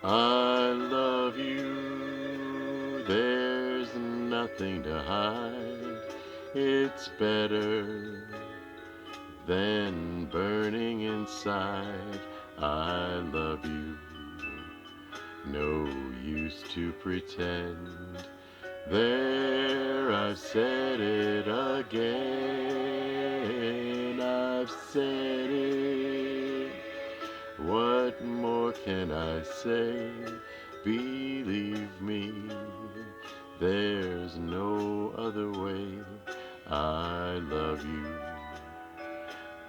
I love you, there's nothing to hide. It's better than burning inside. I love you, no use to pretend. There, I've said it again. I've said it. What more can I say? Believe me, there's no other way. I love you,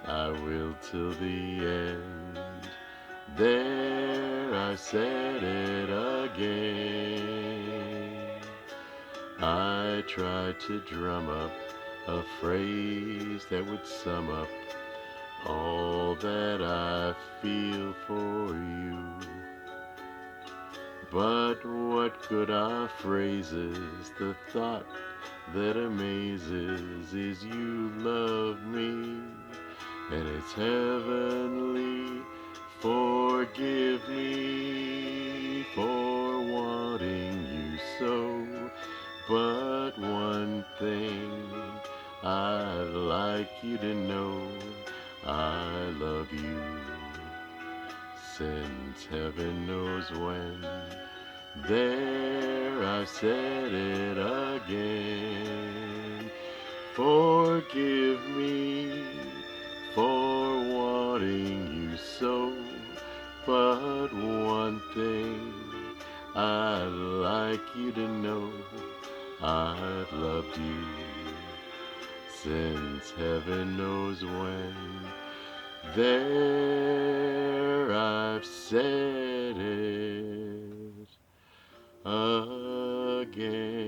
I will till the end. There, I said it again. I tried to drum up a phrase that would sum up all that I feel for you. But what good are phrases? The thought that amazes is you love me, and it's heavenly. Forgive me for wanting you so, but one thing I'd like you to know, I love you since heaven knows when. There, I've said it again. Forgive me for wanting you so, but one thing I'd like you to know, I've loved you since heaven knows when. There, I've said it again.